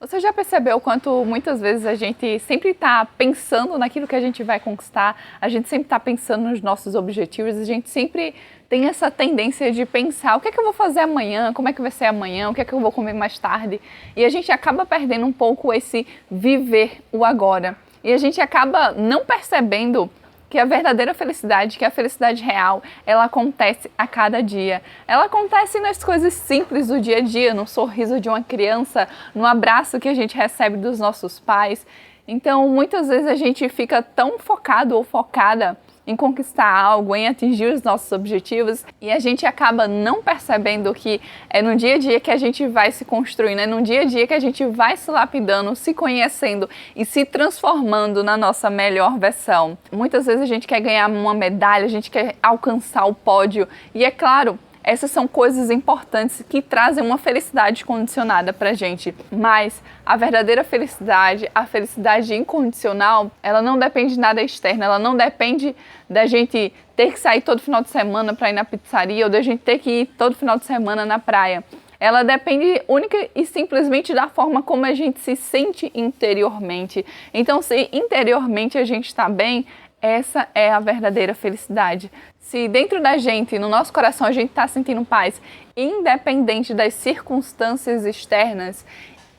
Você já percebeu o quanto muitas vezes a gente sempre está pensando naquilo que a gente vai conquistar, a gente sempre está pensando nos nossos objetivos, a gente sempre tem essa tendência de pensar o que é que eu vou fazer amanhã, como é que vai ser amanhã, o que é que eu vou comer mais tarde, e a gente acaba perdendo um pouco esse viver o agora. E a gente acaba não percebendo que a verdadeira felicidade, que a felicidade real, ela acontece a cada dia. Ela acontece nas coisas simples do dia a dia, no sorriso de uma criança, no abraço que a gente recebe dos nossos pais. Então, muitas vezes a gente fica tão focado ou focada em conquistar algo, em atingir os nossos objetivos, e a gente acaba não percebendo que é no dia a dia que a gente vai se construindo, é no dia a dia que a gente vai se lapidando, se conhecendo e se transformando na nossa melhor versão. Muitas vezes a gente quer ganhar uma medalha, a gente quer alcançar o pódio, e é claro, essas são coisas importantes que trazem uma felicidade condicionada pra gente. Mas a verdadeira felicidade, a felicidade incondicional, ela não depende de nada externo, ela não depende da gente ter que sair todo final de semana para ir na pizzaria ou da gente ter que ir todo final de semana na praia. Ela depende única e simplesmente da forma como a gente se sente interiormente. Então, se interiormente a gente está bem, essa é a verdadeira felicidade. Se dentro da gente, no nosso coração, a gente está sentindo paz, independente das circunstâncias externas,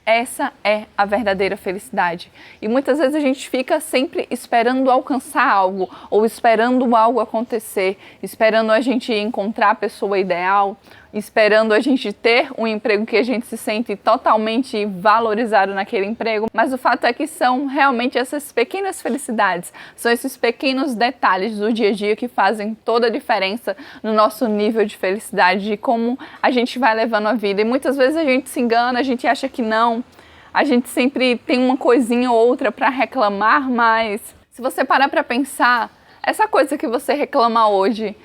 essa é a verdadeira felicidade. E muitas vezes a gente fica sempre esperando alcançar algo, ou esperando algo acontecer, esperando a gente encontrar a pessoa ideal, esperando a gente ter um emprego que a gente se sente totalmente valorizado naquele emprego. Mas o fato é que são realmente essas pequenas felicidades, são esses pequenos detalhes do dia a dia que fazem toda a diferença no nosso nível de felicidade, de como a gente vai levando a vida. E muitas vezes a gente se engana, a gente acha que não, a gente sempre tem uma coisinha ou outra para reclamar, mas se você parar para pensar, essa coisa que você reclama hoje,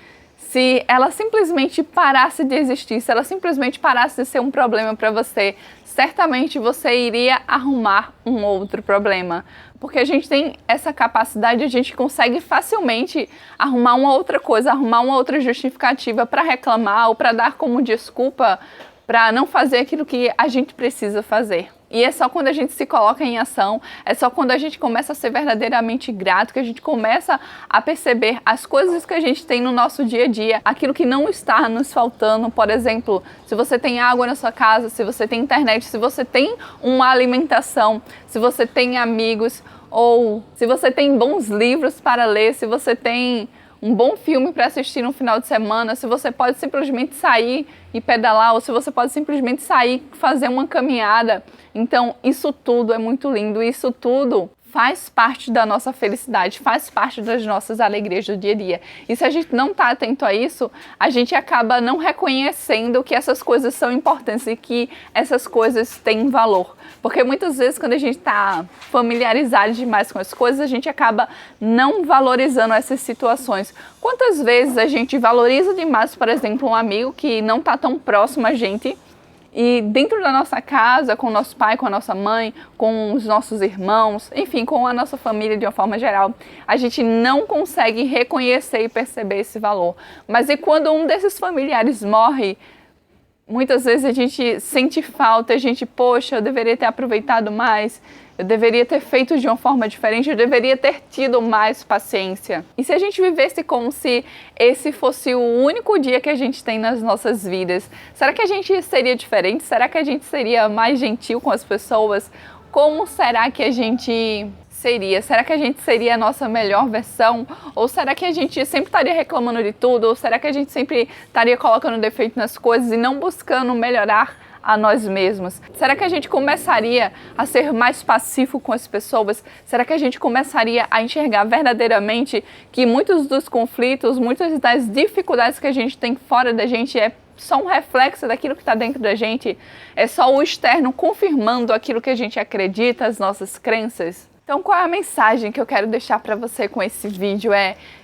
se ela simplesmente parasse de existir, se ela simplesmente parasse de ser um problema para você, certamente você iria arrumar um outro problema. Porque a gente tem essa capacidade, a gente consegue facilmente arrumar uma outra coisa, arrumar uma outra justificativa para reclamar ou para dar como desculpa para não fazer aquilo que a gente precisa fazer. E é só quando a gente se coloca em ação, é só quando a gente começa a ser verdadeiramente grato, que a gente começa a perceber as coisas que a gente tem no nosso dia a dia, aquilo que não está nos faltando. Por exemplo, se você tem água na sua casa, se você tem internet, se você tem uma alimentação, se você tem amigos, ou se você tem bons livros para ler, se você tem um bom filme para assistir no final de semana, se você pode simplesmente sair e pedalar, ou se você pode simplesmente sair e fazer uma caminhada. Então, isso tudo é muito lindo, isso tudo faz parte da nossa felicidade, faz parte das nossas alegrias do dia a dia. E se a gente não está atento a isso, a gente acaba não reconhecendo que essas coisas são importantes e que essas coisas têm valor. Porque muitas vezes, quando a gente está familiarizado demais com as coisas, a gente acaba não valorizando essas situações. Quantas vezes a gente valoriza demais, por exemplo, um amigo que não está tão próximo a gente, e dentro da nossa casa, com o nosso pai, com a nossa mãe, com os nossos irmãos, enfim, com a nossa família de uma forma geral, a gente não consegue reconhecer e perceber esse valor. Mas e quando um desses familiares morre, muitas vezes a gente sente falta, a gente, poxa, eu deveria ter aproveitado mais, eu deveria ter feito de uma forma diferente, eu deveria ter tido mais paciência. E se a gente vivesse como se esse fosse o único dia que a gente tem nas nossas vidas, será que a gente seria diferente? Será que a gente seria mais gentil com as pessoas? Como será que a gente seria? Será que a gente seria a nossa melhor versão? Ou será que a gente sempre estaria reclamando de tudo? Ou será que a gente sempre estaria colocando defeito nas coisas e não buscando melhorar a nós mesmos? Será que a gente começaria a ser mais pacífico com as pessoas? Será que a gente começaria a enxergar verdadeiramente que muitos dos conflitos, muitas das dificuldades que a gente tem fora da gente é só um reflexo daquilo que está dentro da gente? É só o externo confirmando aquilo que a gente acredita, as nossas crenças? Então, qual é a mensagem que eu quero deixar para você com esse vídeo?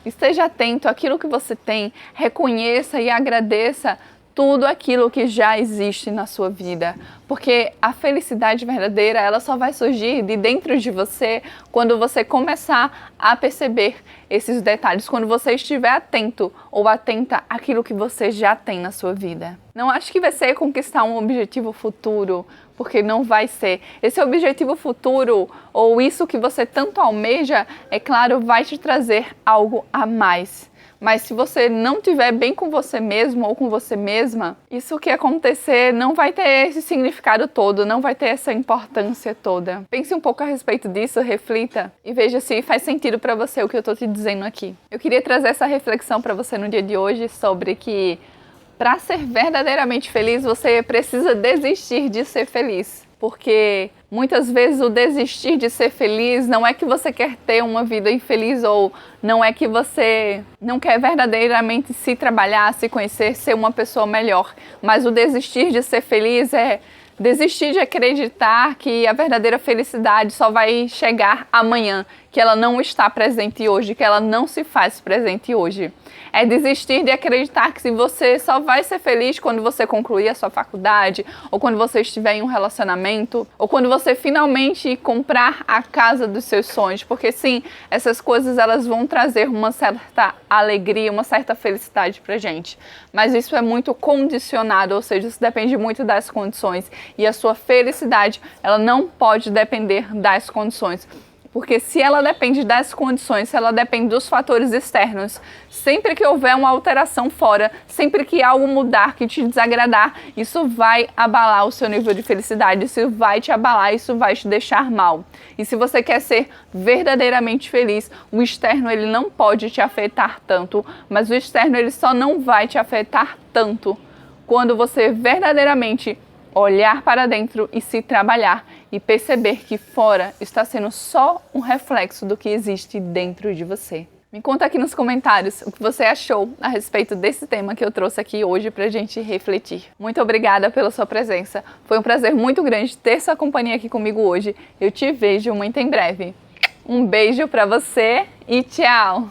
Esteja atento àquilo que você tem, reconheça e agradeça tudo aquilo que já existe na sua vida, porque a felicidade verdadeira, ela só vai surgir de dentro de você quando você começar a perceber esses detalhes, quando você estiver atento ou atenta àquilo que você já tem na sua vida. Não acho que vai ser conquistar um objetivo futuro porque não vai ser. Esse objetivo futuro, ou isso que você tanto almeja, é claro, vai te trazer algo a mais. Mas se você não estiver bem com você mesmo ou com você mesma, isso que acontecer não vai ter esse significado todo, não vai ter essa importância toda. Pense um pouco a respeito disso, reflita e veja se faz sentido para você o que eu estou te dizendo aqui. Eu queria trazer essa reflexão para você no dia de hoje sobre que para ser verdadeiramente feliz, você precisa desistir de ser feliz. Porque muitas vezes o desistir de ser feliz não é que você quer ter uma vida infeliz ou não é que você não quer verdadeiramente se trabalhar, se conhecer, ser uma pessoa melhor. Mas o desistir de ser feliz é desistir de acreditar que a verdadeira felicidade só vai chegar amanhã, que ela não está presente hoje, que ela não se faz presente hoje. É desistir de acreditar que você só vai ser feliz quando você concluir a sua faculdade, ou quando você estiver em um relacionamento, ou quando você finalmente comprar a casa dos seus sonhos. Porque sim, essas coisas elas vão trazer uma certa alegria, uma certa felicidade pra gente. Mas isso é muito condicionado, ou seja, isso depende muito das condições. E a sua felicidade, ela não pode depender das condições. Porque se ela depende das condições, se ela depende dos fatores externos, sempre que houver uma alteração fora, sempre que algo mudar, que te desagradar, isso vai abalar o seu nível de felicidade, isso vai te abalar, isso vai te deixar mal. E se você quer ser verdadeiramente feliz, o externo ele não pode te afetar tanto, mas o externo ele só não vai te afetar tanto quando você verdadeiramente olhar para dentro e se trabalhar e perceber que fora está sendo só um reflexo do que existe dentro de você. Me conta aqui nos comentários o que você achou a respeito desse tema que eu trouxe aqui hoje pra gente refletir. Muito obrigada pela sua presença. Foi um prazer muito grande ter sua companhia aqui comigo hoje. Eu te vejo muito em breve. Um beijo pra você e tchau!